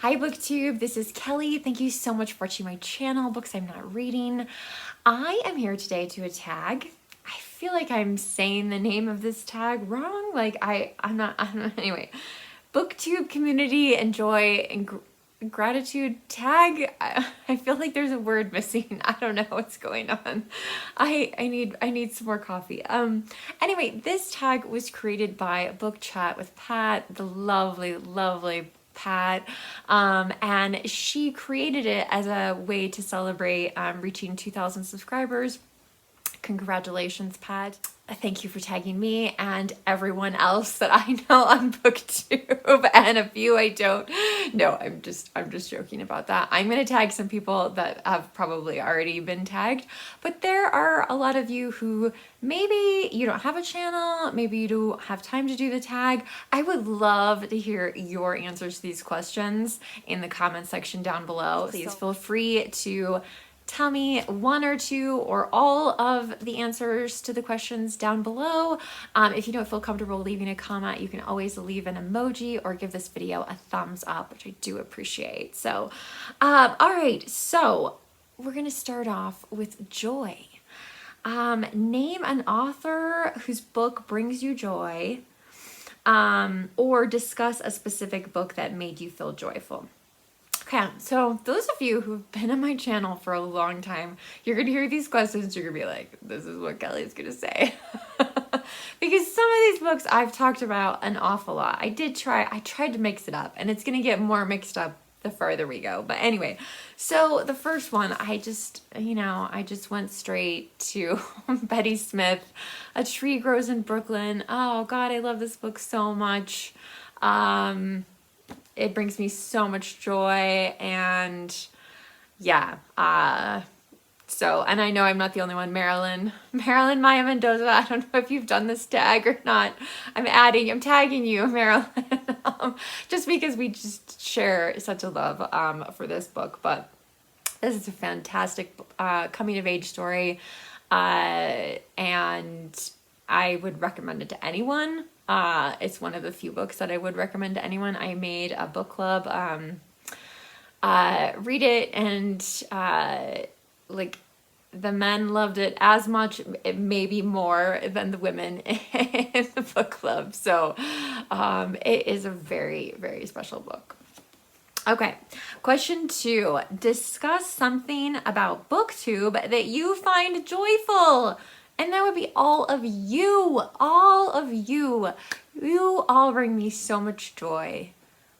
Hi Booktube, this is Kelly. Thank you so much for watching my channel, Books I'm Not Reading. I am here today to a tag. I feel like I'm saying the name of this tag wrong. Like I'm not, anyway. Booktube community enjoy and gratitude tag. I feel like there's a word missing. I don't know what's going on. I need some more coffee. Anyway, this tag was created by Book Chat with Pat, the lovely Pat, and she created it as a way to celebrate reaching 2,000 subscribers. Congratulations, Pat. Thank you for tagging me and everyone else that I know on Booktube, and a few I don't. No, I'm just joking about that. I'm going to tag some people that have probably already been tagged, but there are a lot of you who maybe you don't have a channel, maybe you don't have time to do the tag. I would love to hear your answers to these questions in the comment section down below. Please feel free to tell me one or two or all of the answers to the questions down below. If you don't feel comfortable leaving a comment, you can always leave an emoji or give this video a thumbs up, which I do appreciate. So, all right, so we're gonna start off with joy. Name an author whose book brings you joy, or discuss a specific book that made you feel joyful. Okay, so those of you who've been on my channel for a long time, you're going to hear these questions, you're going to be like, this is what Kelly's going to say. Because some of these books I've talked about an awful lot. I tried to mix it up, and it's going to get more mixed up the further we go. But anyway, so the first one, I just went straight to Betty Smith, A Tree Grows in Brooklyn. Oh God, I love this book so much. It brings me so much joy, and yeah, and I know I'm not the only one. Marilyn Maya Mendoza, I don't know if you've done this tag or not. I'm tagging you, Marilyn, just because we just share such a love for this book. But this is a fantastic coming of age story, and I would recommend it to anyone. It's one of the few books that I would recommend to anyone. I made a book club, read it, and like the men loved it as much, maybe more than the women in the book club. So it is a very, very special book. Okay, question 2. Discuss something about Booktube that you find joyful. And that would be all of you. All of you. You all bring me so much joy.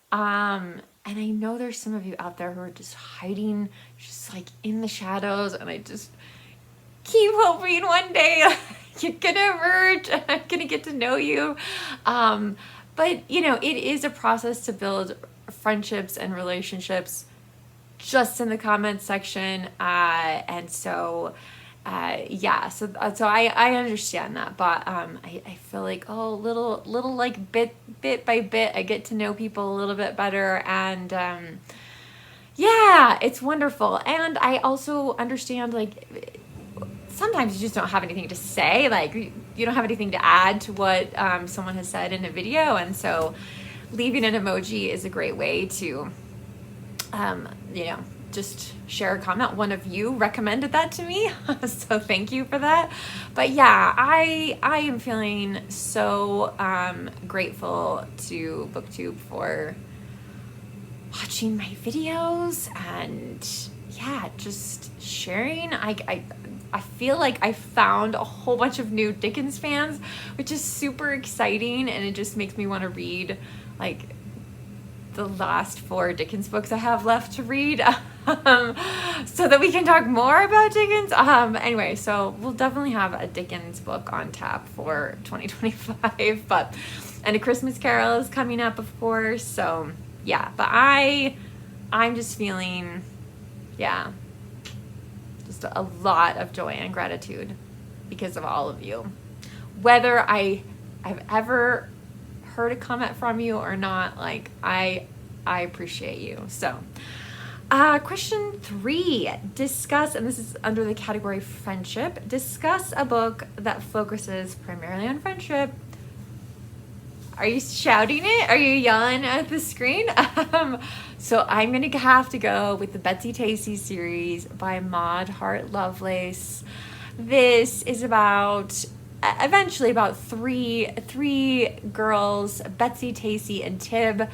And I know there's some of you out there who are just hiding, just like in the shadows. And I just keep hoping one day you're gonna emerge and I'm gonna get to know you. But you know, it is a process to build friendships and relationships just in the comments section. And so yeah, so I understand that, but I feel like, oh, little like bit by bit I get to know people a little bit better, and yeah, it's wonderful. And I also understand, like, sometimes you just don't have anything to say, like you don't have anything to add to what someone has said in a video, and so leaving an emoji is a great way to you know, just share a comment. One of you recommended that to me, so thank you for that. But yeah, I am feeling so grateful to Booktube for watching my videos and yeah, just sharing. I feel like I found a whole bunch of new Dickens fans, which is super exciting, and it just makes me want to read like the last 4 Dickens books I have left to read, so that we can talk more about Dickens. Anyway, so we'll definitely have a Dickens book on tap for 2025, and A Christmas Carol is coming up, of course. So yeah, but I'm just feeling, yeah, just a lot of joy and gratitude because of all of you. Whether I've ever heard a comment from you or not, like I appreciate you. So question 3, discuss, and this is under the category friendship, discuss a book that focuses primarily on friendship. Are you shouting it? Are you yelling at the screen? So I'm going to have to go with the Betsy Tacy series by Maud Hart Lovelace. This is eventually about three girls, Betsy, Tacy, and Tib.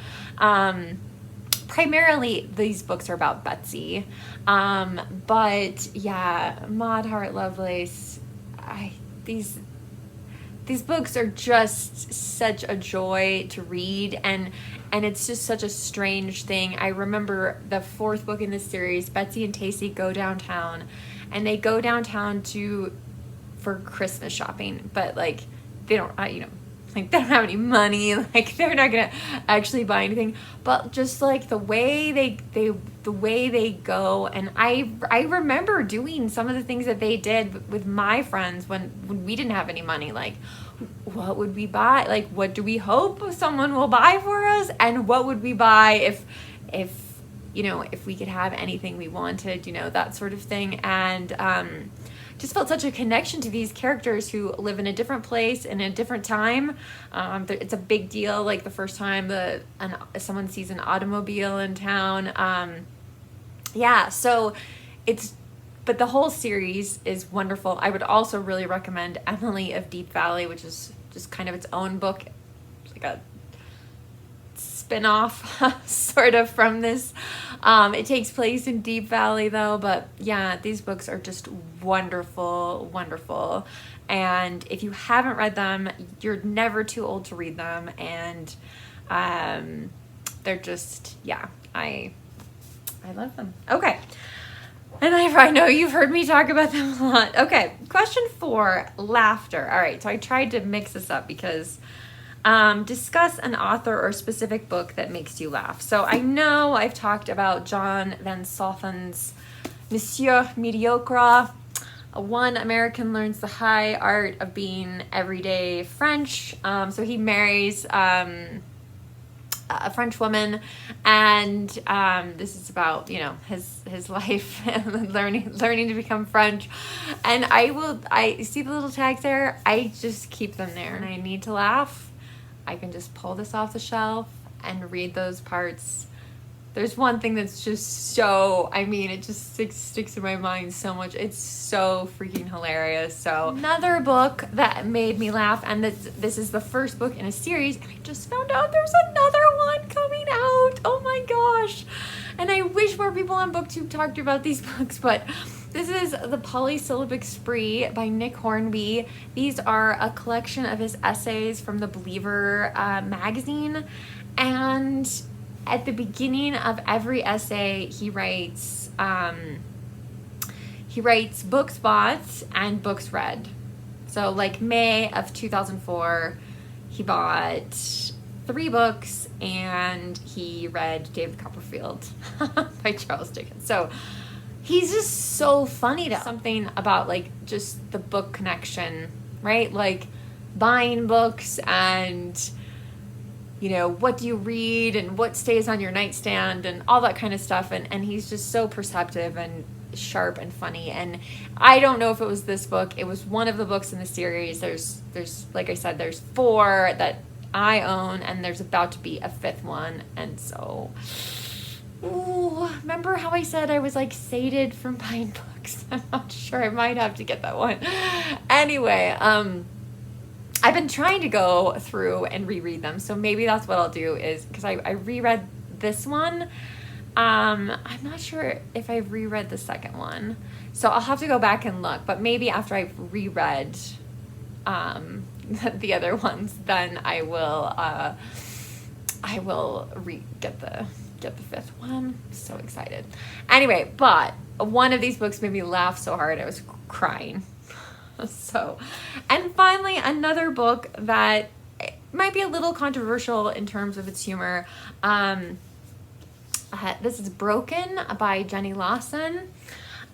Primarily, these books are about Betsy. But yeah, Maud Hart Lovelace, these books are just such a joy to read, and it's just such a strange thing. I remember the fourth book in this series, Betsy and Tacy go downtown, and they go downtown for Christmas shopping, but like they don't, like they don't have any money, like they're not gonna actually buy anything, but just like the way they go, and I remember doing some of the things that they did with my friends when we didn't have any money. Like, what would we buy? Like, what do we hope someone will buy for us? And what would we buy if we could have anything we wanted, that sort of thing. And just felt such a connection to these characters who live in a different place in a different time. It's a big deal, like the first time someone sees an automobile in town. But the whole series is wonderful. I would also really recommend Emily of Deep Valley, which is just kind of its own book, like a spin-off sort of from this. It takes place in Deep Valley though, but yeah, these books are just wonderful, wonderful. And if you haven't read them, you're never too old to read them. And they're just, yeah, I love them. Okay. And I know you've heard me talk about them a lot. Okay, question 4, laughter. All right, so I tried to mix this up because discuss an author or specific book that makes you laugh. So I know I've talked about John Van Sothen's Monsieur Mediocre. One American learns the high art of being everyday French. So he marries a French woman, and this is about his life and learning to become French. And I see the little tags there. I just keep them there. And I need to laugh, I can just pull this off the shelf and read those parts. There's one thing that's just it just sticks in my mind so much. It's so freaking hilarious. So another book that made me laugh, and this is the first book in a series, and I just found out there's another one coming out. Oh my gosh. And I wish more people on Booktube talked about these books, but this is The Polysyllabic Spree by Nick Hornby. These are a collection of his essays from the Believer magazine, and at the beginning of every essay, he writes books bought and books read. So like May of 2004, he bought 3 books and he read David Copperfield by Charles Dickens. So he's just so funny to something about like just the book connection, right? Like buying books and what do you read and what stays on your nightstand and all that kind of stuff. And he's just so perceptive and sharp and funny. And I don't know if it was this book. It was one of the books in the series. There's like I said, there's 4 that I own, and there's about to be a 5th one. And so, remember how I said I was like sated from buying books? I'm not sure. I might have to get that one. Anyway, I've been trying to go through and reread them, so maybe that's what I'll do, is because I reread this one. I'm not sure if I've reread the second one, so I'll have to go back and look, but maybe after I've reread the other ones, then I will get the 5th one. So excited. Anyway, but one of these books made me laugh so hard I was crying. So, and finally, another book that might be a little controversial in terms of its humor. This is Broken by Jenny Lawson.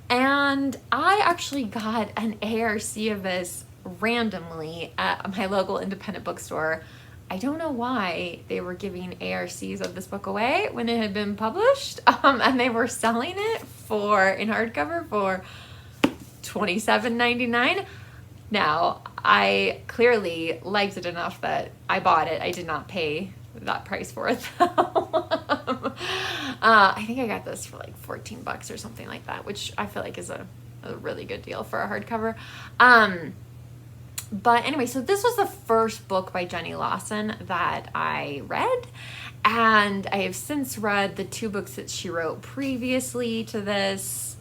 And I actually got an ARC of this randomly at my local independent bookstore. I don't know why they were giving ARCs of this book away when it had been published. And they were selling it in hardcover for $27.99. Now, I clearly liked it enough that I bought it. I did not pay that price for it though. I think I got this for like $14 or something like that, which I feel like is a really good deal for a hardcover. But anyway, so this was the first book by Jenny Lawson that I read, and I have since read the 2 books that she wrote previously to this.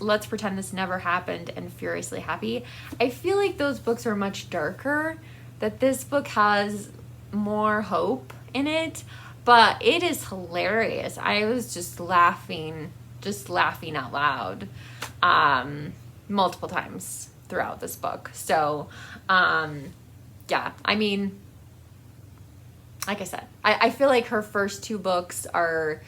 Let's Pretend This Never Happened and Furiously Happy. I feel like those books are much darker, that this book has more hope in it, but it is hilarious. I was just laughing out loud multiple times throughout this book. So yeah, I mean, like I said, I feel like her first 2 books are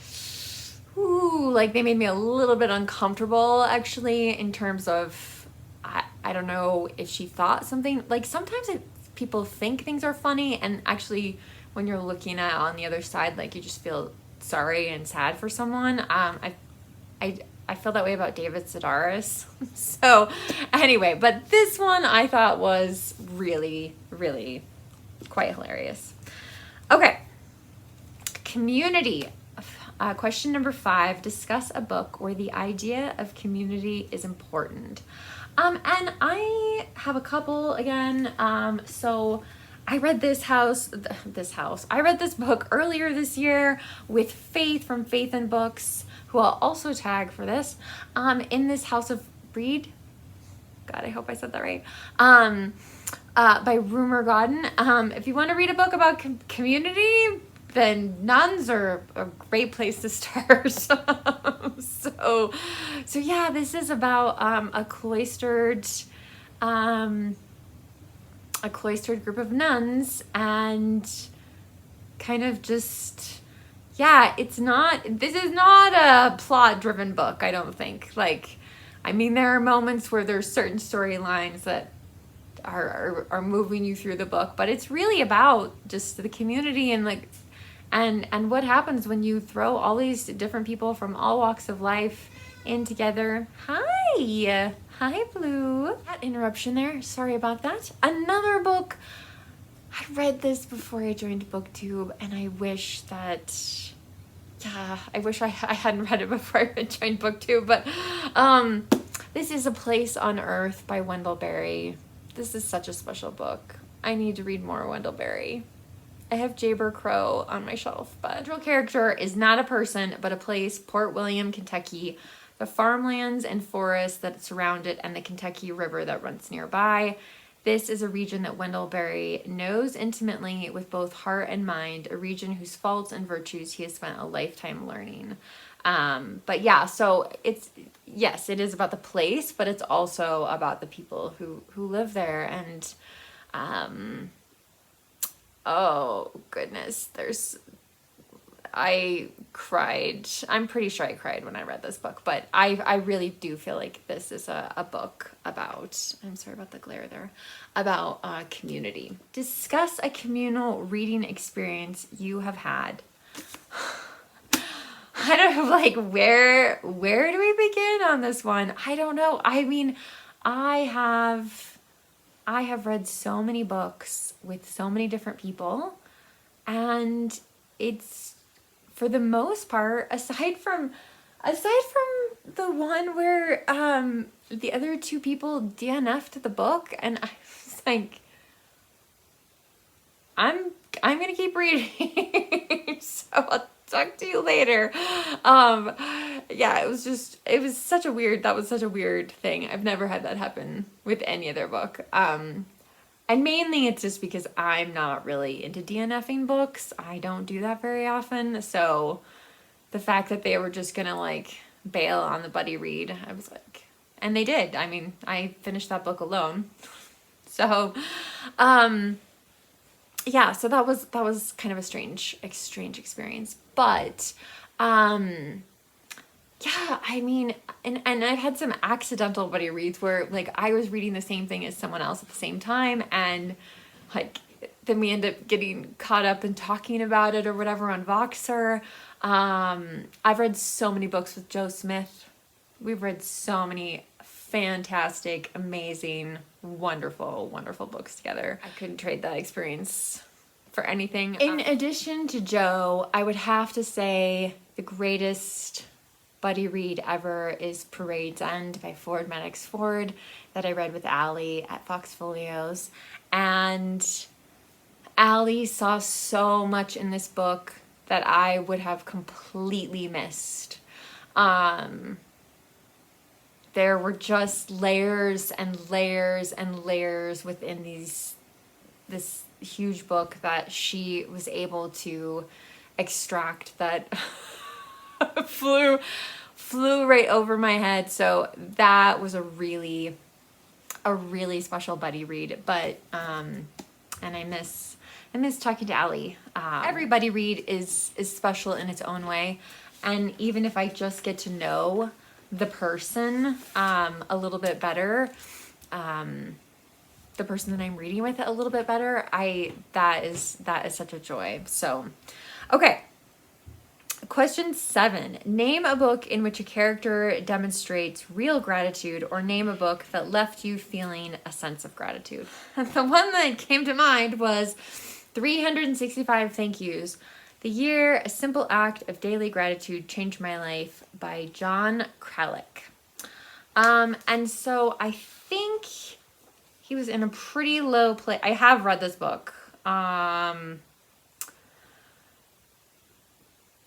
like they made me a little bit uncomfortable, actually, in terms of I don't know if she thought something, like sometimes people think things are funny, and actually when you're looking at it on the other side, like you just feel sorry and sad for someone. I feel that way about David Sedaris. So anyway, but this one I thought was really, really quite hilarious. Okay, community. Question number 5, discuss a book where the idea of community is important. And I have a couple again. So I read I read this book earlier this year with Faith from Faith and Books, who I'll also tag for this, in this House of Read. God, I hope I said that right. By Rumor Godden. If you want to read a book about community, then nuns are a great place to start. So yeah, this is about a cloistered group of nuns, and kind of just, yeah, this is not a plot-driven book, I don't think. Like, I mean, there are moments where there's certain storylines that are moving you through the book, but it's really about just the community and like, and what happens when you throw all these different people from all walks of life in together. Hi Blue. That interruption there, sorry about that. Another book, I read this before I joined Booktube, and I wish that, yeah, I wish I hadn't read it before I joined Booktube, but this is A Place on Earth by Wendell Berry. This is such a special book. I need to read more Wendell Berry. I have Jayber Crow on my shelf, but the central character is not a person, but a place, Port William, Kentucky, the farmlands and forests that surround it, and the Kentucky River that runs nearby. This is a region that Wendell Berry knows intimately with both heart and mind, a region whose faults and virtues he has spent a lifetime learning. But yeah, so yes, it is about the place, but it's also about the people who live there. And oh goodness, I cried. I'm pretty sure I cried when I read this book, but I really do feel like this is a book about, I'm sorry about the glare there, about community. Discuss a communal reading experience you have had. I don't know, like, where do we begin on this one? I don't know. I mean, I have read so many books with so many different people, and it's, for the most part, aside from the one where the other 2 people DNF'd the book, and I was like, I'm gonna keep reading. So I'll talk to you later. Yeah, that was such a weird thing. I've never had that happen with any other book. And mainly it's just because I'm not really into DNFing books. I don't do that very often. So the fact that they were just gonna like bail on the buddy read, I was like, and they did. I mean, I finished that book alone. So, yeah, so that was kind of a strange experience. But, yeah, I mean, and I've had some accidental buddy reads where, like, I was reading the same thing as someone else at the same time, and, like, then we end up getting caught up and talking about it or whatever on Voxer. I've read so many books with Joe Smith. We've read so many fantastic, amazing, wonderful, wonderful books together. I couldn't trade that experience for anything. In addition to Joe, I would have to say the greatest buddy read ever is Parade's End by Ford Maddox Ford that I read with Allie at Fox Folios. And Allie saw so much in this book that I would have completely missed. There were just layers and layers and layers within this huge book that she was able to extract that flew right over my head. So that was a really special buddy read. But and I miss talking to Allie. Every buddy read is special in its own way, and even if I just get to know the person a little bit better, the person that I'm reading with a little bit better, that is such a joy. So, okay. Question 7. Name a book in which a character demonstrates real gratitude, or name a book that left you feeling a sense of gratitude. The one that came to mind was 365 Thank Yous. The Year a Simple Act of Daily Gratitude Changed My Life by John Kralik. And so I think he was in a pretty low place. I have read this book.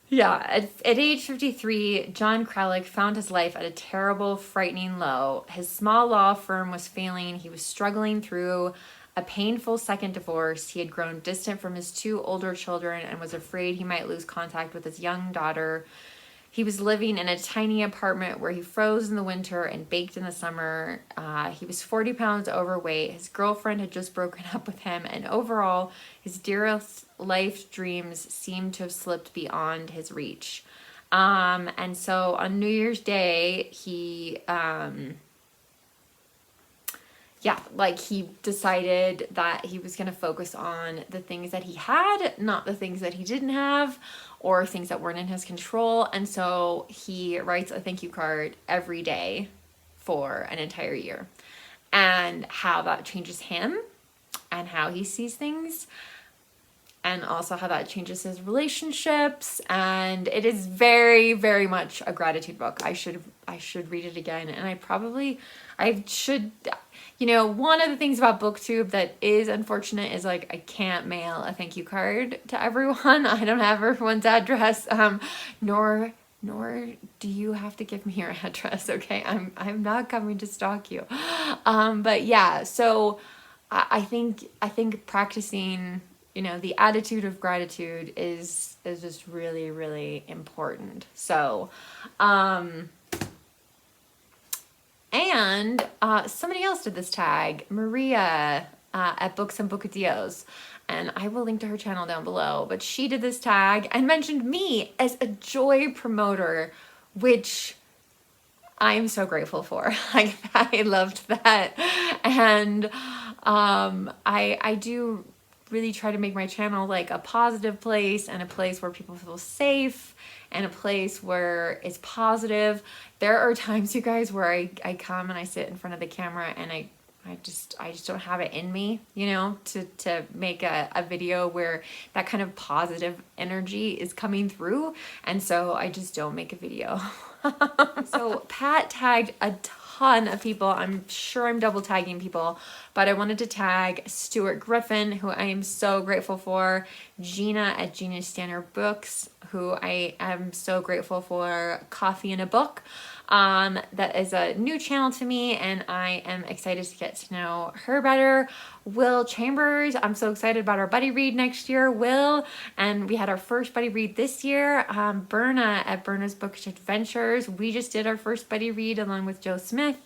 Yeah, at age 53, John Kralik found his life at a terrible, frightening low. His small law firm was failing. He was struggling through a painful second divorce. He had grown distant from his 2 older children and was afraid he might lose contact with his young daughter. He was living in a tiny apartment where he froze in the winter and baked in the summer. He was 40 pounds overweight. His girlfriend had just broken up with him, and overall, his dearest life dreams seemed to have slipped beyond his reach. And so on New Year's Day, he decided that he was going to focus on the things that he had, not the things that he didn't have, or things that weren't in his control. And so he writes a thank you card every day for an entire year, and how that changes him and how he sees things, and also how that changes his relationships. And it is very, very much a gratitude book. I should read it again, and I should. You know, one of the things about Booktube that is unfortunate is, like, I can't mail a thank you card to everyone. I don't have everyone's address, nor do you have to give me your address, okay? I'm not coming to stalk you. But yeah, so I think practicing, you know, the attitude of gratitude is just really, really important. So, and somebody else did this tag, Maria at Books and Bookadios, and I will link to her channel down below, but she did this tag and mentioned me as a joy promoter, which I'm so grateful for. Like, I loved that. And I do really try to make my channel like a positive place, and a place where people feel safe, and a place where it's positive. There are times, you guys, where I come and I sit in front of the camera, and I just don't have it in me, you know, to make a video where that kind of positive energy is coming through. And so I just don't make a video. So Pat tagged a ton of people. I'm sure I'm double tagging people, but I wanted to tag Stuart Griffin, who I am so grateful for, Gina at Gina Stanner Books, who I am so grateful for, Coffee in a Book. That is a new channel to me, and I am excited to get to know her better. Will Chambers, I'm so excited about our buddy read next year. Will, and we had our first buddy read this year. Berna at Berna's Bookish Adventures. We just did our first buddy read along with Joe Smith.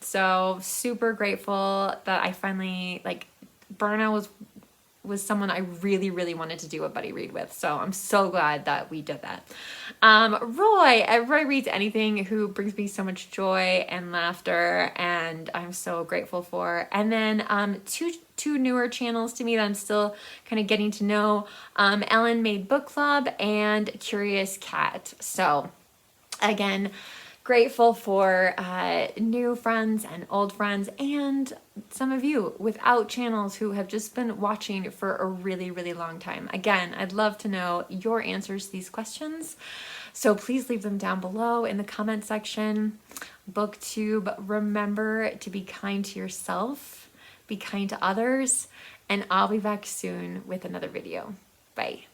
So super grateful that I finally, like, Berna was someone I really, really wanted to do a buddy read with. So I'm so glad that we did that. Roy Reads Anything, who brings me so much joy and laughter, and I'm so grateful for. And then two newer channels to me that I'm still kind of getting to know, Ellen Made Book Club and Curious Cat. So again, grateful for new friends and old friends, and some of you without channels who have just been watching for a really, really long time. Again, I'd love to know your answers to these questions, so please leave them down below in the comment section. Booktube, remember to be kind to yourself, be kind to others, and I'll be back soon with another video. Bye.